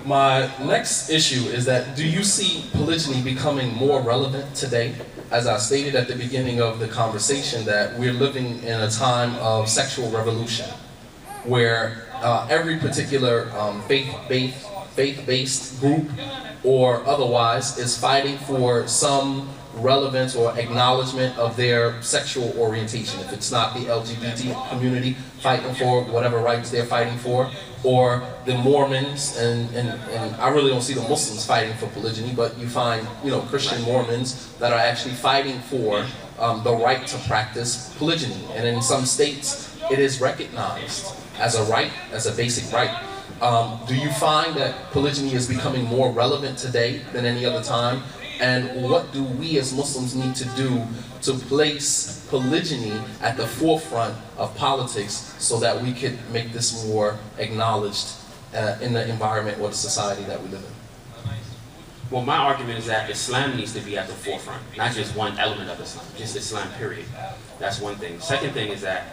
My next issue is that, do you see polygyny becoming more relevant today? As I stated at the beginning of the conversation, that we're living in a time of sexual revolution, where every particular faith-based group or otherwise is fighting for some relevance or acknowledgement of their sexual orientation. If it's not the LGBT community fighting for whatever rights they're fighting for, or the Mormons, and I really don't see the Muslims fighting for polygyny, but you find, you know, Christian Mormons that are actually fighting for the right to practice polygyny. And in some states, it is recognized as a right, as a basic right. Do you find that polygyny is becoming more relevant today than any other time? And what do we as Muslims need to do to place polygyny at the forefront of politics so that we could make this more acknowledged in the environment or the society that we live in? Well, my argument is that Islam needs to be at the forefront, not just one element of Islam, just Islam, period. That's one thing. Second thing is that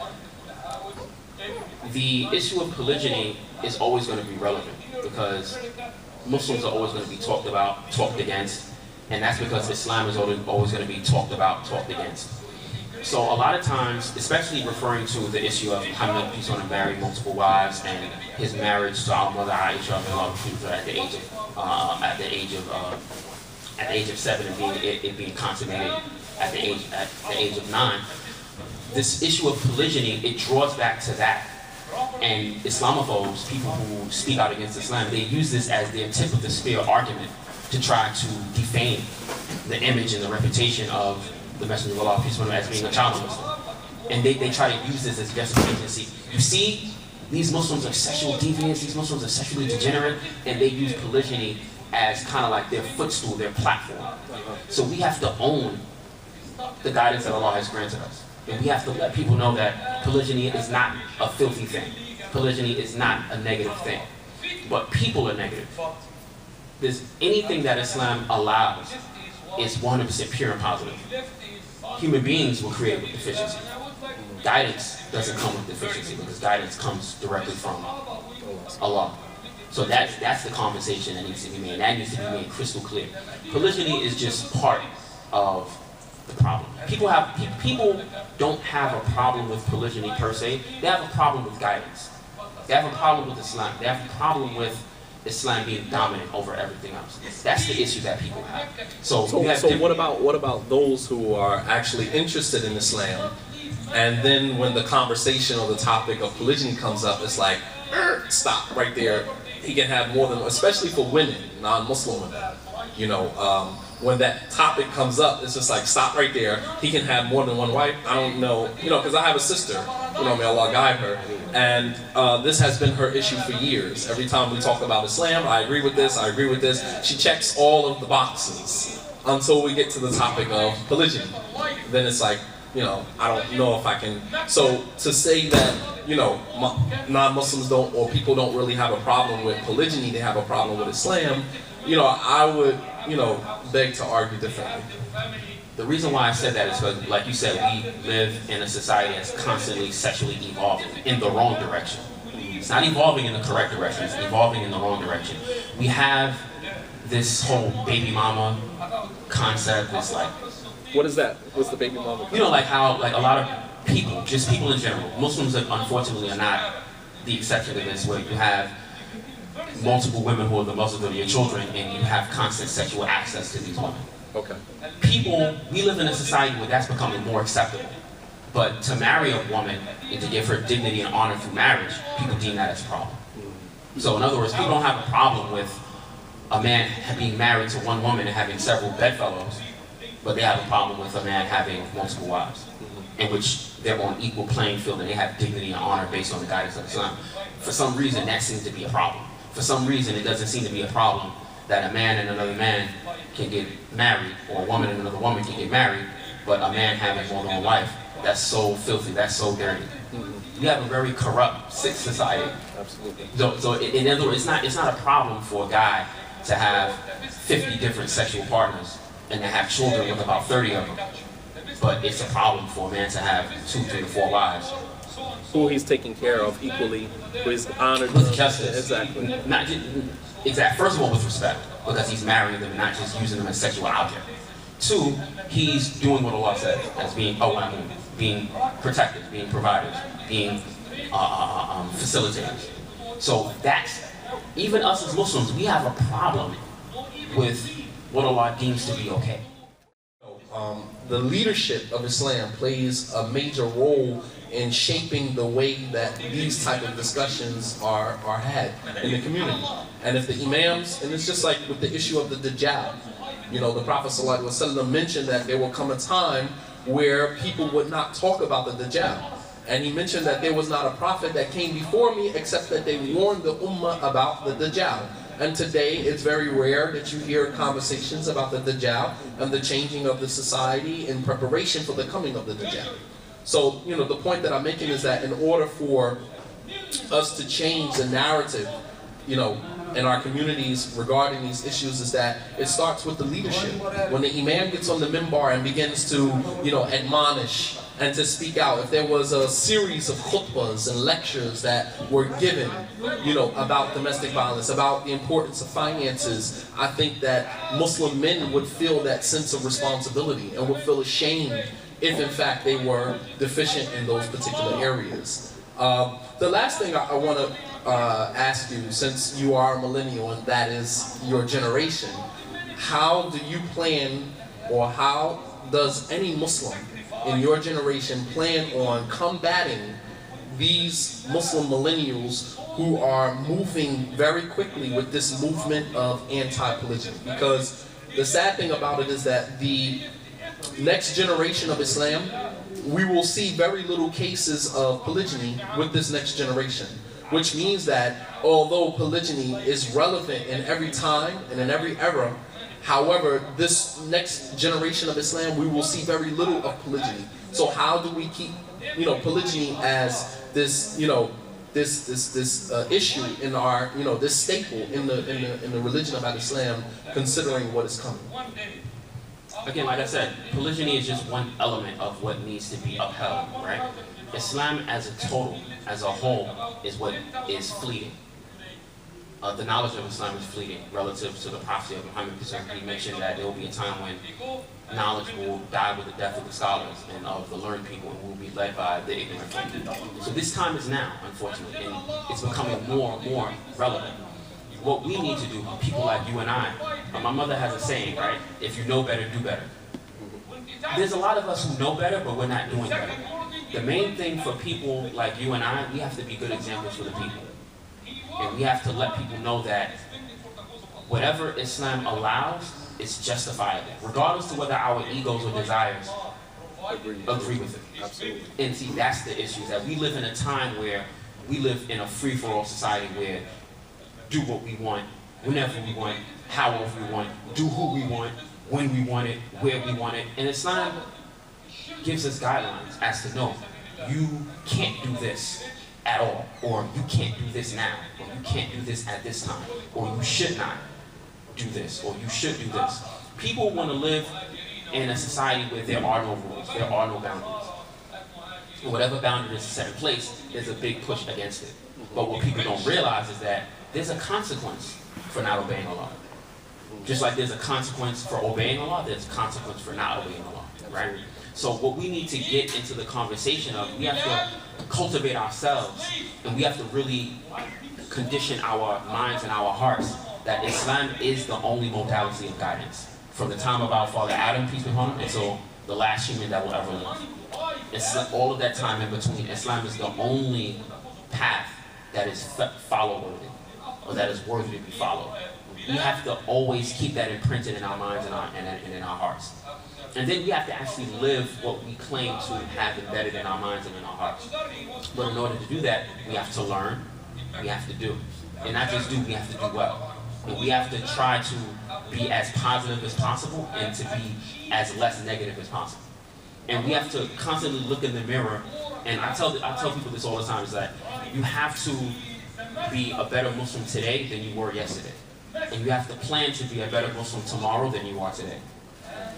the issue of polygyny is always going to be relevant because Muslims are always going to be talked about, talked against, and that's because Islam is always going to be talked about, talked against. So a lot of times, especially referring to the issue of Muhammad, peace on him, married multiple wives, and his marriage to our mother Aisha at the age of 7 and being consummated at the age of 9. This issue of polygyny, it draws back to that. And Islamophobes, people who speak out against Islam, they use this as their tip of the spear argument to try to defame the image and the reputation of the Messenger of Allah, peace upon him, as being a child Muslim. And they try to use this as justification. See, you see, these Muslims are sexual deviants, these Muslims are sexually degenerate, and they use polygyny as kind of like their footstool, their platform. So we have to own the guidance that Allah has granted us. And we have to let people know that polygyny is not a filthy thing. Polygyny is not a negative thing. But people are negative. There's anything that Islam allows is 100% pure and positive. Human beings were created with deficiency. Guidance doesn't come with deficiency because guidance comes directly from Allah. So that's the conversation that needs to be made. That needs to be made crystal clear. Polygyny is just part of the problem. People don't have a problem with polygyny per se. They have a problem with guidance. They have a problem with Islam. They have a problem with Islam being dominant over everything else. That's the issue that people have. So what about those who are actually interested in Islam, and then when the conversation or the topic of polygyny comes up, it's like, stop right there. He can have more than, especially for women, non-Muslim women. You know, when that topic comes up, it's just like, stop right there. He can have more than one wife. I don't know, you know, because I have a sister, you know, may Allah guide her, and this has been her issue for years. Every time we talk about Islam, I agree with this, I agree with this. She checks all of the boxes until we get to the topic of polygyny. Then it's like, you know, I don't know if I can. So to say that, you know, non-Muslims don't, or people don't really have a problem with polygyny, they have a problem with Islam, you know, I would, you know, beg to argue differently. The reason why I said that is because, like you said, we live in a society that's constantly sexually evolving in the wrong direction. It's not evolving in the correct direction, it's evolving in the wrong direction. We have this whole baby mama concept. It's like, what is that? What's the baby mama concept? You know, like how, like a lot of people, just people in general, Muslims unfortunately are not the exception to this, where you have multiple women who are the mothers of your children, and you have constant sexual access to these women. Okay. We live in a society where that's becoming more acceptable. But to marry a woman and to give her dignity and honor through marriage, people deem that as a problem. So in other words, people don't have a problem with a man being married to one woman and having several bedfellows, but they have a problem with a man having multiple wives, in which they're on equal playing field and they have dignity and honor based on the guidance of Islam. For some reason, that seems to be a problem. For some reason, it doesn't seem to be a problem that a man and another man can get married, or a woman and another woman can get married, but a man having more than one wife, that's so filthy, that's so dirty. We have a very corrupt, sick society. Absolutely. So in other words, it's not a problem for a guy to have 50 different sexual partners and to have children with about 30 of them. But it's a problem for a man to have 2, 3, or 4 wives. Who he's taking care of equally, who is honored with justice. Exactly. Exactly. First of all, with respect, because he's marrying them and not just using them as sexual object. Two, he's doing what Allah says, as being being protectors, being providers, being facilitators. So that's, even us as Muslims, we have a problem with what Allah deems to be okay. The leadership of Islam plays a major role in shaping the way that these type of discussions are had in the community. And if the imams, and it's just like with the issue of the Dajjal, you know, the Prophet ﷺ mentioned that there will come a time where people would not talk about the Dajjal. And he mentioned that there was not a prophet that came before me except that they warned the Ummah about the Dajjal. And today, it's very rare that you hear conversations about the Dajjal and the changing of the society in preparation for the coming of the Dajjal. So, you know, the point that I'm making is that in order for us to change the narrative, you know, in our communities regarding these issues, is that it starts with the leadership. When the imam gets on the minbar and begins to, you know, admonish and to speak out, if there was a series of khutbahs and lectures that were given, you know, about domestic violence, about the importance of finances, I think that Muslim men would feel that sense of responsibility and would feel ashamed if in fact they were deficient in those particular areas. The last thing I want to ask you, since you are a millennial and that is your generation, how do you plan, or how does any Muslim in your generation plan on combating these Muslim millennials who are moving very quickly with this movement of anti-polygyny? Because the sad thing about it is that the next generation of Islam, we will see very little cases of polygyny with this next generation. Which means that although polygyny is relevant in every time and in every era, however, this next generation of Islam, we will see very little of polygyny. So how do we keep, you know, polygyny as this, you know, this issue in our, you know, this staple in the religion of Islam, considering what is coming? Again, like I said, polygyny is just one element of what needs to be upheld, right? Islam as a total, as a whole, is what is fleeting. The knowledge of Islam is fleeting relative to the prophecy of Muhammad. He mentioned that there will be a time when knowledge will die with the death of the scholars and of the learned people, and will be led by the ignorant people. So this time is now, unfortunately, and it's becoming more and more relevant. What we need to do, people like you and I, my mother has a saying, right? If you know better, do better. There's a lot of us who know better, but we're not doing better. The main thing for people like you and I, we have to be good examples for the people. And we have to let people know that whatever Islam allows is justifiable, regardless of whether our egos or desires agree with it. Absolutely. And see, that's the issue, that we live in a time where we live in a free-for-all society where do what we want, whenever we want, however we want, do who we want, when we want it, where we want it. And Islam gives us guidelines as to no, you can't do this at all, or you can't do this now, or you can't do this at this time, or you should not do this, or you should do this. People want to live in a society where there are no rules, there are no boundaries. And whatever boundary is set in place, there's a big push against it. But what people don't realize is that there's a consequence for not obeying Allah. Just like there's a consequence for obeying Allah, there's a consequence for not obeying Allah, right? So what we need to get into the conversation of, we have to cultivate ourselves, and we have to really condition our minds and our hearts that Islam is the only modality of guidance. From the time of our father Adam, peace be upon him, until the last human that will ever live. It's all of that time in between. Islam is the only path that is followworthy, or that is worthy to be followed. We have to always keep that imprinted in our minds and in our hearts. And then we have to actually live what we claim to have embedded in our minds and in our hearts. But in order to do that, we have to learn, we have to do. And not just do, we have to do well. And we have to try to be as positive as possible and to be as less negative as possible. And we have to constantly look in the mirror. And I tell people this all the time, is that you have to be a better Muslim today than you were yesterday. And you have to plan to be a better Muslim tomorrow than you are today.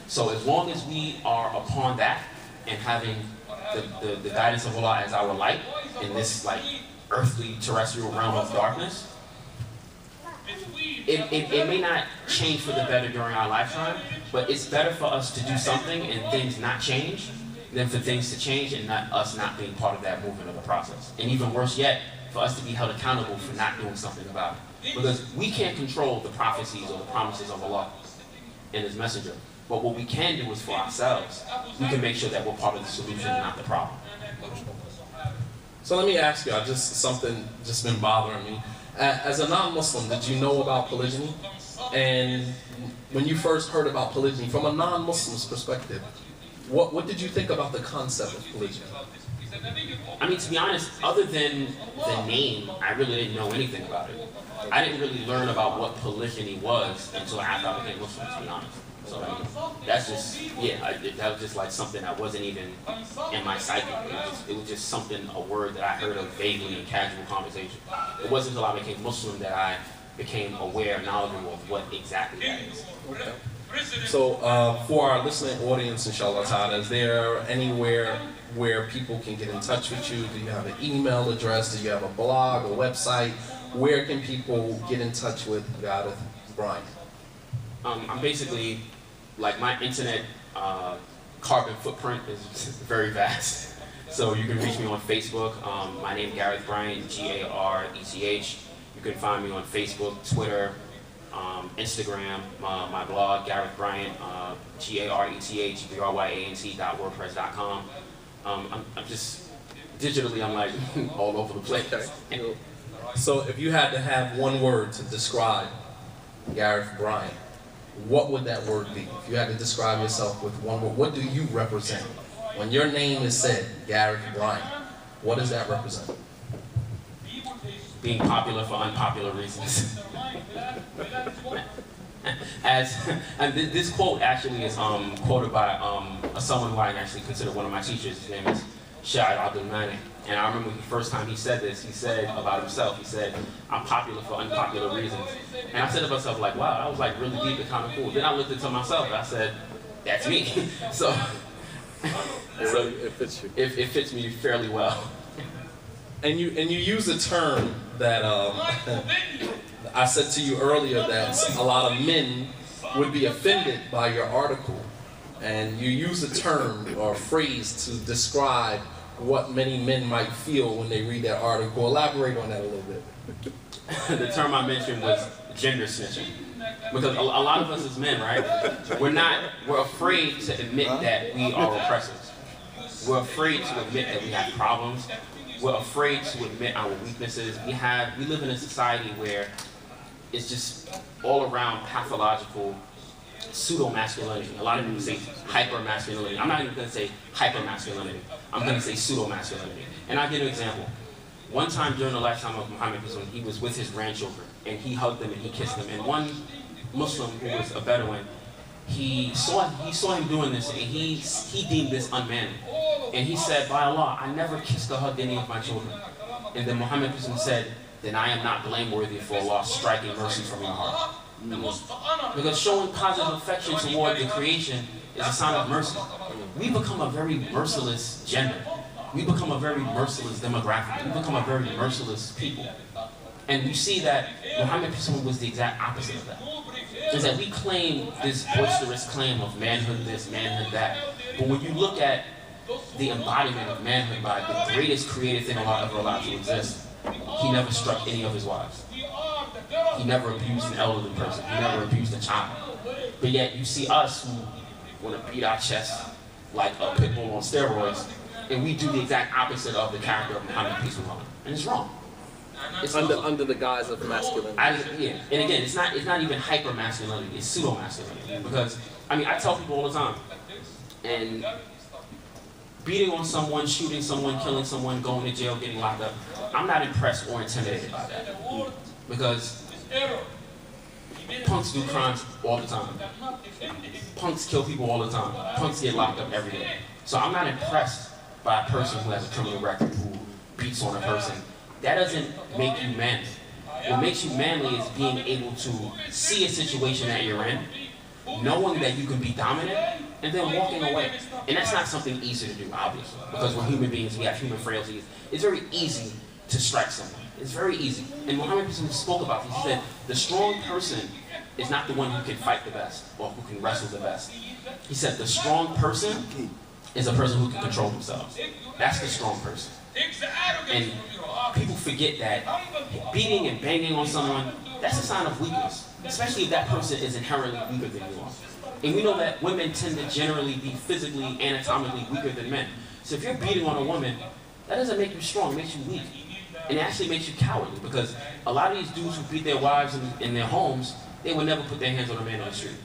So as long as we are upon that and having the guidance of Allah as our light in this like earthly terrestrial realm of darkness, it may not change for the better during our lifetime, but it's better for us to do something and things not change than for things to change and us not being part of that movement of the process. And even worse yet, for us to be held accountable for not doing something about it. Because we can't control the prophecies or the promises of Allah and His messenger. But what we can do is for ourselves, we can make sure that we're part of the solution and not the problem. So let me ask you, something just been bothering me. As a non-Muslim, did you know about polygyny? And when you first heard about polygyny, from a non-Muslim's perspective, what did you think about the concept of polygyny? I mean, to be honest, other than the name, I really didn't know anything about it. I didn't really learn about what polygyny was until after I became Muslim, to be honest. So I mean, that's just, that was just like something that wasn't even in my psyche. It was just something, a word that I heard of vaguely in casual conversation. It wasn't until I became Muslim that I became aware, knowledgeable of what exactly that is. Okay. So for our listening audience, inshallah ta'ala, is there anywhere where people can get in touch with you? Do you have an email address? Do you have a blog, a website? Where can people get in touch with Gareth Brian? I'm basically, like, my internet carbon footprint is very vast. So you can reach me on Facebook. My name is Gareth Bryant, G-A-R-E-T-H. You can find me on Facebook, Twitter, Instagram, my blog, Garrick Brian, GarethBryant.wordpress.com. I'm just, digitally, I'm like all over the place. Okay. So if you had to have one word to describe Gareth Bryant, what would that word be? If you had to describe yourself with one word, what do you represent? When your name is said, Gareth Bryant, what does that represent? Being popular for unpopular reasons. And this quote actually is quoted by someone who I actually consider one of my teachers. His name is Sha'ir Abdul Mani. And I remember the first time he said this, he said about himself, he said, "I'm popular for unpopular reasons." And I said to myself, like, wow, that was like really deep and kind of cool. Then I looked into myself and I said, that's me. So it fits you. It fits me fairly well. And you use a term that I said to you earlier that a lot of men would be offended by your article. And you use a term or a phrase to describe what many men might feel when they read that article. Elaborate on that a little bit. The term I mentioned was gender snitching. Because a lot of us as men, right, we're afraid to admit that we are oppressors. We're afraid to admit that we have problems. We're afraid to admit our weaknesses. We live in a society where it's just all around pathological pseudo-masculinity. A lot of people say hyper-masculinity. I'm not even going to say hyper-masculinity. I'm going to say pseudo-masculinity. And I'll give you an example. One time during the lifetime of Muhammad, he was with his grandchildren, and he hugged them and he kissed them. And one Muslim who was a Bedouin, he saw him doing this, and he deemed this unmanly. And he said, "By Allah, I never kissed or hugged any of my children." And then Muhammad said, "Then I am not blameworthy for Allah striking mercy from your heart." Because showing positive affection toward the creation is a sign of mercy. We become a very merciless gender. We become a very merciless demographic. We become a very merciless people. And we see that Muhammad was the exact opposite of that. Is that we claim this boisterous claim of manhood this, manhood that. But when you look at the embodiment of manhood by the greatest creative thing Allah ever allowed to exist, he never struck any of his wives. He never abused an elderly person. He never abused a child. But yet you see us who want to beat our chests like a pit bull on steroids, and we do the exact opposite of the character of Muhammad, peace be upon him. And it's wrong. It's under the guise of masculinity. Yeah, and again, it's not even hyper masculinity. It's pseudo masculinity. Because I tell people all the time, and beating on someone, shooting someone, killing someone, going to jail, getting locked up, I'm not impressed or intimidated by that. Because punks do crimes all the time. Punks kill people all the time. Punks get locked up every day. So I'm not impressed by a person who has a criminal record, who beats on a person. That doesn't make you manly. What makes you manly is being able to see a situation that you're in, knowing that you can be dominant, and then walking away. And that's not something easy to do, obviously, because we're human beings, we have human frailties. It's very easy to strike someone. It's very easy. And Muhammad spoke about this. He said, the strong person is not the one who can fight the best or who can wrestle the best. He said, the strong person is a person who can control themselves. That's the strong person. And people forget that beating and banging on someone, that's a sign of weakness, especially if that person is inherently weaker than you are. And we know that women tend to generally be physically, anatomically weaker than men. So if you're beating on a woman, that doesn't make you strong, it makes you weak. And it actually makes you cowardly, because a lot of these dudes who beat their wives in their homes, they would never put their hands on a man on the street.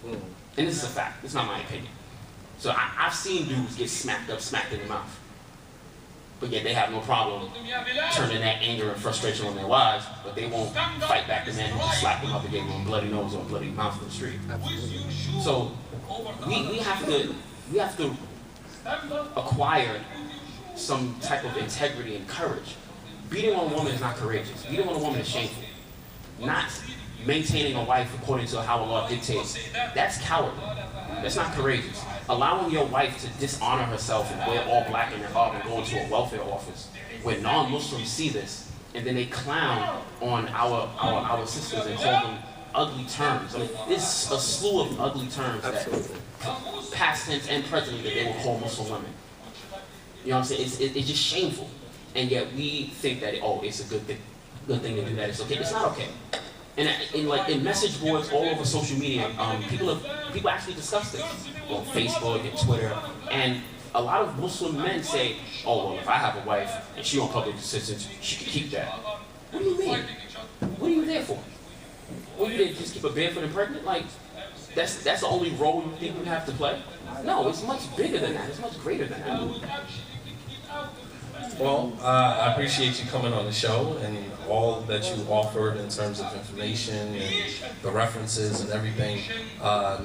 And this is a fact, it's not my opinion. So I've seen dudes get smacked in the mouth. But yet they have no problem turning that anger and frustration on their wives, but they won't fight back the man who just slapped them up and gave them a bloody nose or a bloody mouth in the street. So we have to acquire some type of integrity and courage. Beating on a woman is not courageous. Beating on a woman is shameful. Not maintaining a wife according to how Allah dictates, that's cowardly. That's not courageous. Allowing your wife to dishonor herself and wear all black in her heart and go into a welfare office where non-Muslims see this, and then they clown on our sisters and call them ugly terms. I mean, there's a slew of ugly terms that past tense and present that they will call Muslim women. You know what I'm saying? It's just shameful. And yet we think that, oh, it's a good thing to do that. It's okay. It's not okay. And in message boards all over social media, people actually discuss this on Facebook and Twitter. And a lot of Muslim men say, oh, well, if I have a wife and she on public assistance, she can keep that. What do you mean? What are you there for? What are you there to just keep a barefoot and pregnant? Like, that's the only role you think you have to play? No, it's much bigger than that. It's much greater than that. Well, I appreciate you coming on the show and all that you offered in terms of information and the references and everything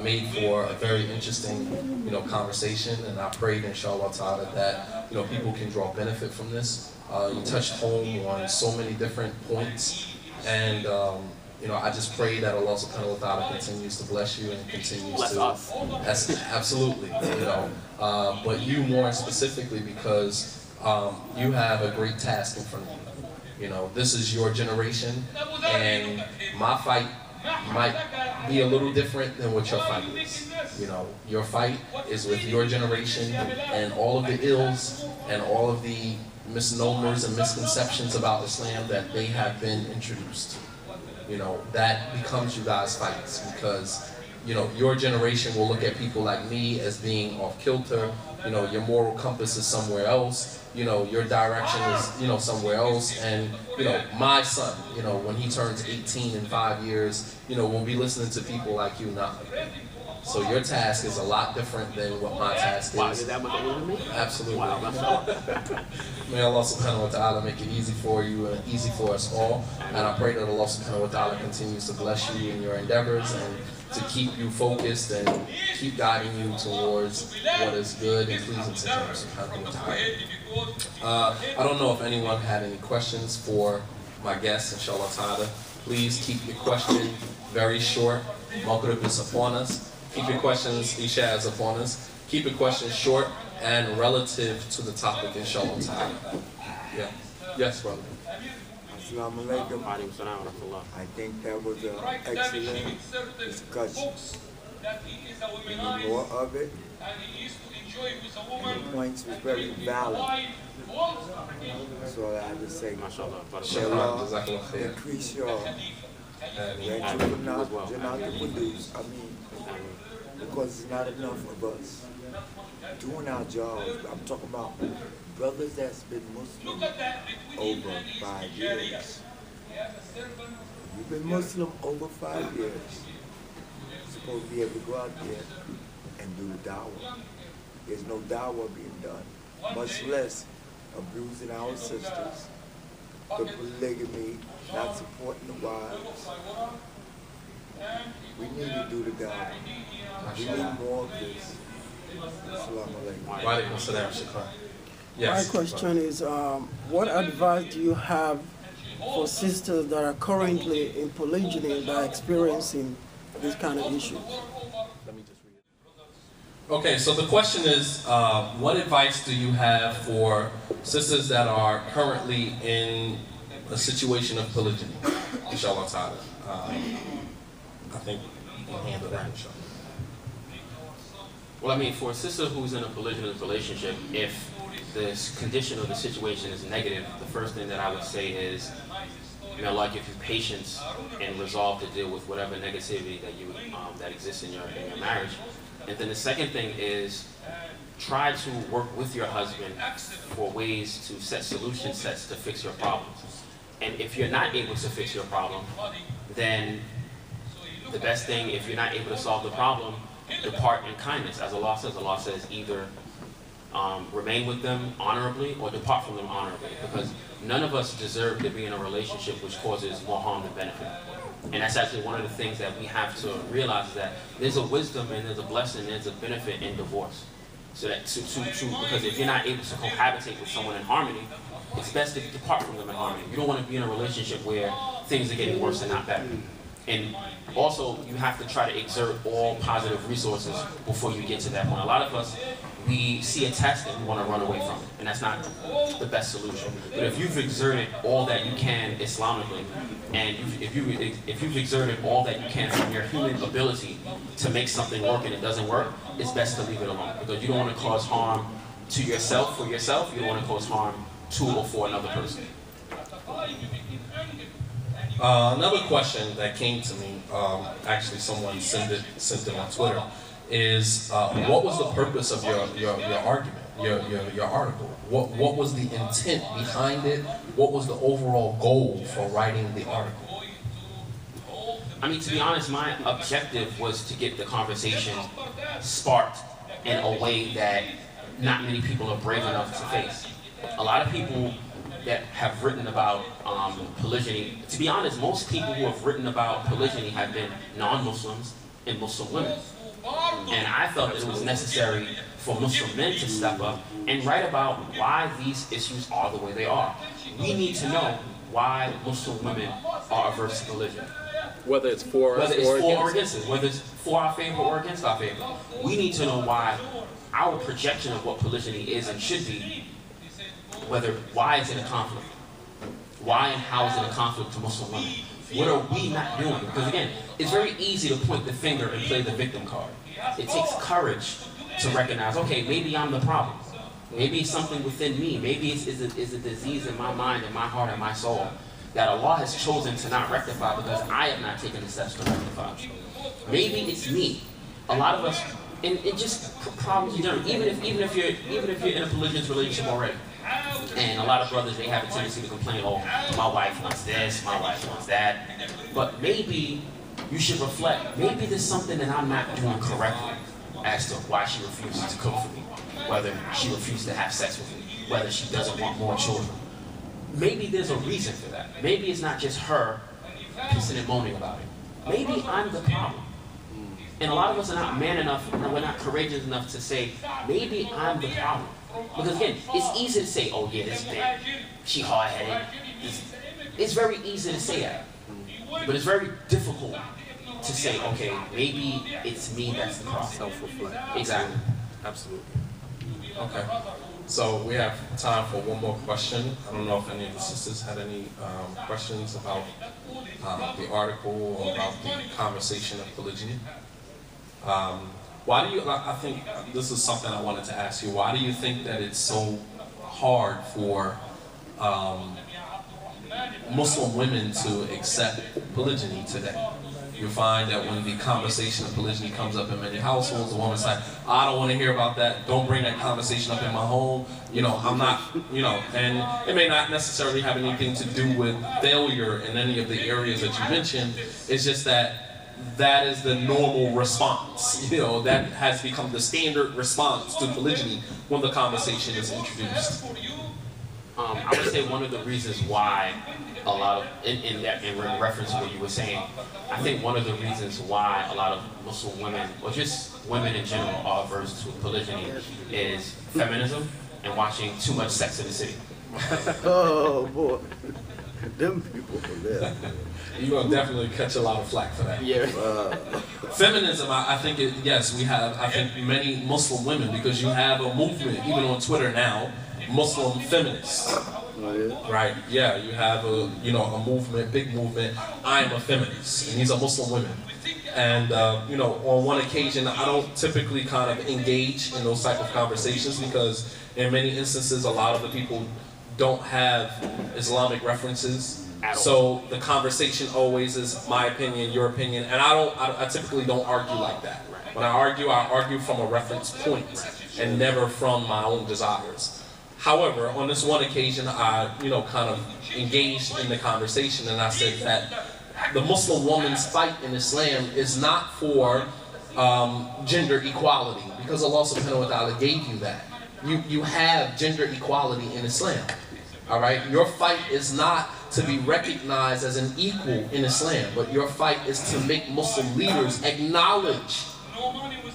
made for a very interesting, conversation. And I prayed, inshallah ta'ala, that, people can draw benefit from this. You touched home on so many different points, and I just pray that Allah subhanahu wa ta'ala continues to bless you and continues bless to us. Absolutely, but you more specifically, because you have a great task in front of you. This is your generation, and my fight might be a little different than what your fight is. Your fight is with your generation and all of the ills and all of the misnomers and misconceptions about Islam that they have been introduced. That becomes you guys' fights, because your generation will look at people like me as being off kilter. Your moral compass is somewhere else. Your direction is, somewhere else. And, my son, when he turns 18 in 5 years, will be listening to people like you now. So your task is a lot different than what my task is. Wow, is that much older than me? Absolutely. Wow, May Allah subhanahu wa ta'ala make it easy for you and easy for us all. And I pray that Allah subhanahu wa ta'ala continues to bless you in your endeavors and to keep you focused and keep guiding you towards what is good and pleasing to Him subhanahu wa ta'ala. I don't know if anyone had any questions for my guests, inshallah ta'ala. Please keep your question very short. Maghrib is upon us. Keep your questions, Isha is upon us. Keep your questions short and relative to the topic, inshallah ta'ala. Yeah. Yes, brother. Assalamu alaikum. I think that was an excellent discussion. We need more of it. And the points were very valid. That's all I have to say. Inshallah, increase your not to produce. Because it's not enough of us doing our jobs. I'm talking about brothers that's been Muslim over 5 years. You've been Muslim over 5 years. You're supposed to be able to go out there and do the dawah. There's no dawah being done, much less abusing our sisters, the polygamy, not supporting the wives. We need to do the dawah. We need more of this. Assalamu alaikum. Yes. My question is, what advice do you have for sisters that are currently in polygyny that are experiencing this kind of issues? Let me just read it. Okay, so the question is, what advice do you have for sisters that are currently in a situation of polygyny, inshallah ta'ala. I think you can handle that, inshallah. Well, I mean, for a sister who's in a polygynous relationship, if this condition or the situation is negative, the first thing that I would say is, you know, like, give you patience and resolve to deal with whatever negativity that you that exists in your marriage. And then the second thing is, try to work with your husband for ways to set solution sets to fix your problems. And if you're not able to fix your problem, then the best thing, if you're not able to solve the problem, depart in kindness. As Allah says either remain with them honorably or depart from them honorably, because none of us deserve to be in a relationship which causes more harm than benefit. And that's actually one of the things that we have to realize, is that there's a wisdom and there's a blessing, there's a benefit in divorce. So that because if you're not able to cohabitate with someone in harmony, it's best to depart from them in harmony. You don't want to be in a relationship where things are getting worse and not better. And also, you have to try to exert all positive resources before you get to that point. A lot of us, we see a test and we want to run away from it, and that's not the best solution. But if you've exerted all that you can Islamically, and if you've exerted all that you can from your human ability to make something work and it doesn't work, it's best to leave it alone, because you don't want to cause harm to yourself for yourself. You don't want to cause harm to or for another person. Another question that came to me, actually someone sent it on Twitter, is what was the purpose of your argument, your article? What was the intent behind it? What was the overall goal for writing the article? I mean, to be honest, my objective was to get the conversation sparked in a way that not many people are brave enough to face. A lot of people that have written about polygyny, to be honest, most people who have written about polygyny have been non-Muslims and Muslim women. And I felt that it was necessary for Muslim men to step up and write about why these issues are the way they are. We need to know why Muslim women are averse to polygyny. Whether it's for us or against it, whether it's for our favor or against our favor. We need to know why our projection of what polygyny is and should be, why is it a conflict? Why and how is it a conflict to Muslim women? What are we not doing? Because again, it's very easy to point the finger and play the victim card. It takes courage to recognize, okay, maybe I'm the problem. Maybe it's something within me. Maybe it's a disease in my mind and my heart and my soul that Allah has chosen to not rectify because I have not taken the steps to rectify. Maybe it's me. A lot of us, and it just problems in general. Even if you're in a polygynous relationship already, and a lot of brothers, they have a tendency to complain, oh, my wife wants this, my wife wants that. But maybe you should reflect. Maybe there's something that I'm not doing correctly as to why she refuses to cook for me, whether she refuses to have sex with me, whether she doesn't want more children. Maybe there's a reason for that. Maybe it's not just her pissing and moaning about it. Maybe I'm the problem. And a lot of us are not man enough, and we're not courageous enough to say, maybe I'm the problem. Because again, it's easy to say, oh yeah, this bitch, she hard-headed. It's very easy to say that. But it's very difficult to say, okay, maybe it's me that's the problem. Self-reflect. Exactly. Absolutely. Okay. So we have time for one more question. I don't know if any of the sisters had any questions about the article or about the conversation of polygyny. Why do you, I think this is something I wanted to ask you, why do you think that it's so hard for Muslim women to accept polygyny today? You find that when the conversation of polygyny comes up in many households, the woman's like, I don't want to hear about that, don't bring that conversation up in my home, you know, I'm not, you know, and it may not necessarily have anything to do with failure in any of the areas that you mentioned, it's just that that is the normal response, you know, that has become the standard response to polygyny when the conversation is introduced. I would say one of the reasons why a lot of, in reference to what you were saying, I think one of the reasons why a lot of Muslim women, or just women in general, are averse to polygyny is feminism and watching too much Sex in the City. Oh boy, them people are there. You're gonna definitely catch a lot of flack for that. Yeah. Feminism, I think, yes, we have, I think, many Muslim women, because you have a movement, even on Twitter now, Muslim feminists. Right? Yeah, you have a movement, big movement. I'm a feminist, and these are Muslim women. And on one occasion, I don't typically kind of engage in those type of conversations because in many instances, a lot of the people don't have Islamic references. So the conversation always is my opinion, your opinion, and I typically don't argue like that. When I argue from a reference point and never from my own desires. However, on this one occasion, I kind of engaged in the conversation, and I said that the Muslim woman's fight in Islam is not for gender equality, because Allah subhanahu wa ta'ala gave you that. You have gender equality in Islam. Alright? Your fight is not to be recognized as an equal in Islam, but your fight is to make Muslim leaders acknowledge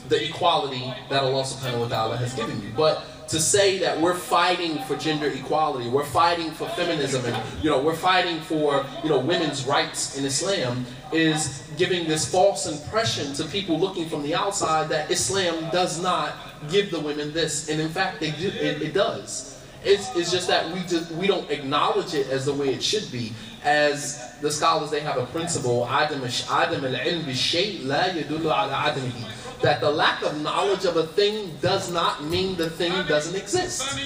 the equality that Allah subhanahu wa ta'ala has given you. But to say that we're fighting for gender equality, we're fighting for feminism, and we're fighting for women's rights in Islam, is giving this false impression to people looking from the outside that Islam does not give the women this, and in fact it does. It's just that we don't acknowledge it as the way it should be. As the scholars, they have a principle, that the lack of knowledge of a thing does not mean the thing doesn't exist.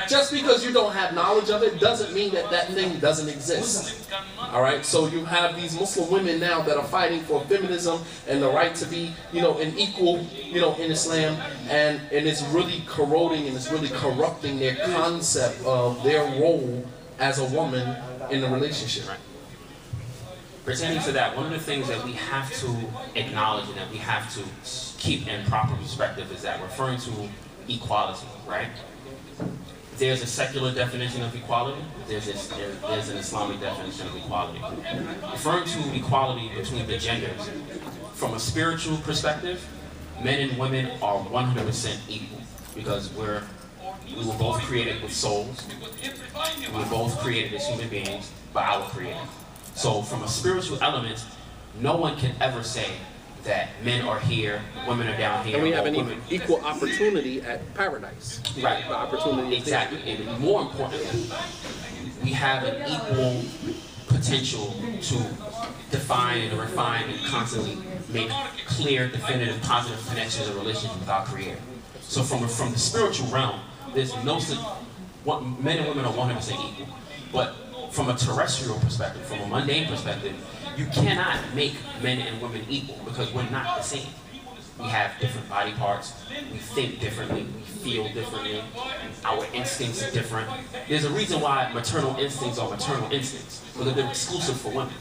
Just because you don't have knowledge of it doesn't mean that that thing doesn't exist. Alright, so you have these Muslim women now that are fighting for feminism and the right to be, an equal, in Islam, and it's really corroding and it's really corrupting their concept of their role as a woman in the relationship. Right. Pertaining to that, one of the things that we have to acknowledge and that we have to keep in proper perspective is that referring to equality, right? There's a secular definition of equality, there's an Islamic definition of equality. Referring to equality between the genders, from a spiritual perspective, men and women are 100% equal because we were both created with souls, we were both created as human beings by our Creator. So from a spiritual element, no one can ever say that men are here, women are down here. And we have an equal opportunity at paradise. Right. The opportunity. Exactly. And more importantly, we have an equal potential to define and refine and constantly make clear, definitive, positive connections and relationships with our Creator. So from the spiritual realm, there's no men and women are 100% equal. But from a terrestrial perspective, from a mundane perspective, you cannot make men and women equal because we're not the same. We have different body parts, we think differently, we feel differently, our instincts are different. There's a reason why maternal instincts are maternal instincts, because they're exclusive for women.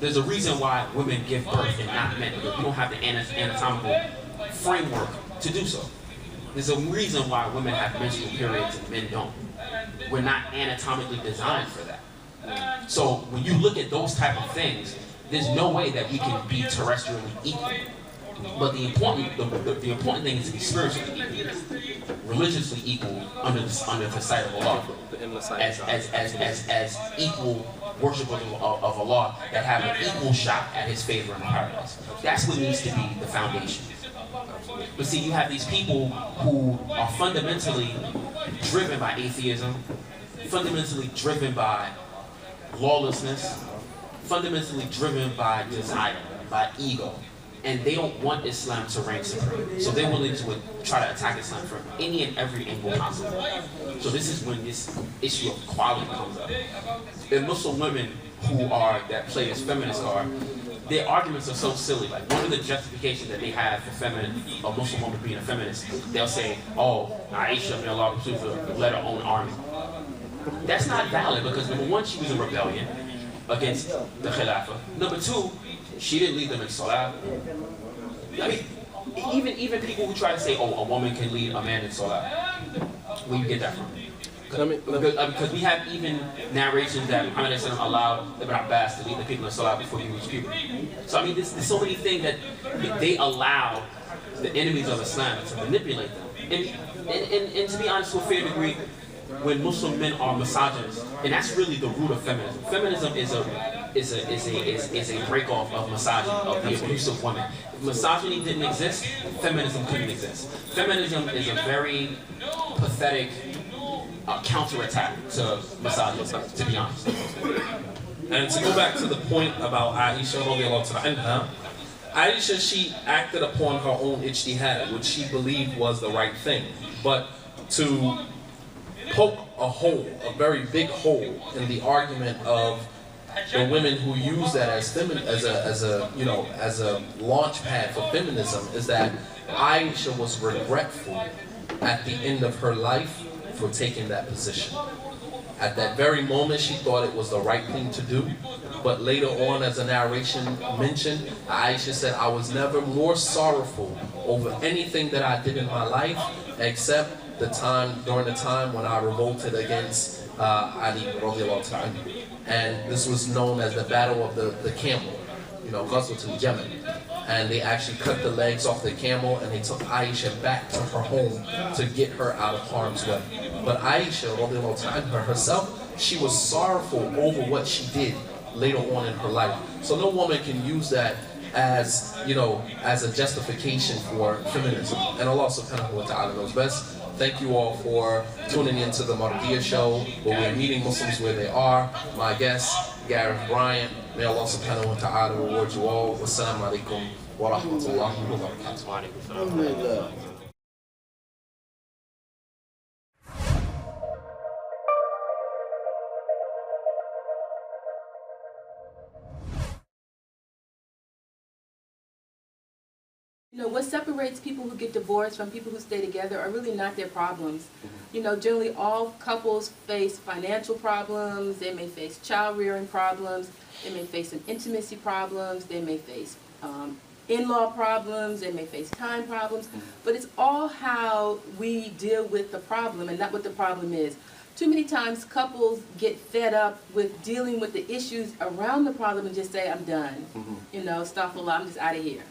There's a reason why women give birth and not men, because we don't have the anatomical framework to do so. There's a reason why women have menstrual periods and men don't. We're not anatomically designed for that. So when you look at those type of things, there's no way that we can be terrestrially equal. But the important thing is to be spiritually equal, religiously equal under the sight of Allah, as equal worshipers of Allah that have an equal shot at His favor in paradise. That's what needs to be the foundation. But see, you have these people who are fundamentally driven by atheism, fundamentally driven by lawlessness, fundamentally driven by desire, by ego, and they don't want Islam to reign supreme. So they're willing to try to attack Islam from any and every angle possible. So this is when this issue of equality comes up. And Muslim women that play this feminist card, their arguments are so silly. Like one of the justifications that they have for a Muslim woman being a feminist, they'll say, "Oh, Aisha, may Allah be pleased, led her own army." That's not valid because number one, she was in rebellion against the Khilafah. Number two, she didn't lead them in Salah. I mean, even people who try to say, "Oh, a woman can lead a man in Salah," where you get that from? Because we have even narrations that Muhammad allowed Ibn Abbas to lead the people in Salah before he reached puberty. So I mean, there's so many things that they allow the enemies of Islam to manipulate them. And to be honest, to a fair degree, when Muslim men are misogynist, and that's really the root of feminism. Feminism is a break-off of misogyny, of the abuse of women. If misogyny didn't exist, feminism couldn't exist. Feminism is a very pathetic counterattack to misogyny, to be honest. And to go back to the point about Aisha radiallahu anha, Aisha, she acted upon her own ijtihad, which she believed was the right thing. But to poke a hole, a very big hole in the argument of the women who use that as a launch pad for feminism, is that Aisha was regretful at the end of her life for taking that position. At that very moment, she thought it was the right thing to do, but later on, as the narration mentioned, Aisha said, I was never more sorrowful over anything that I did in my life, except during the time when I revolted against Ali radiallahu anhu. And this was known as the Battle of the Camel, Ghazwat al-Jamal. And they actually cut the legs off the camel and they took Aisha back to her home to get her out of harm's way. But Aisha radiallahu anha herself, she was sorrowful over what she did later on in her life. So no woman can use that as, as a justification for feminism. And Allah subhanahu wa ta'ala knows best. Thank you all for tuning into the Mardiyah Show, where we're meeting Muslims where they are. My guest, Gareth Bryant. May Allah subhanahu wa ta'ala reward you all. Wassalamu alaikum wa rahmatullahi wa barakatuh. What separates people who get divorced from people who stay together are really not their problems. Generally all couples face financial problems, they may face child rearing problems, they may face some intimacy problems, they may face in-law problems, they may face time problems, but it's all how we deal with the problem and not what the problem is. Too many times couples get fed up with dealing with the issues around the problem and just say, I'm done. Astaghfirullah, I'm just out of here.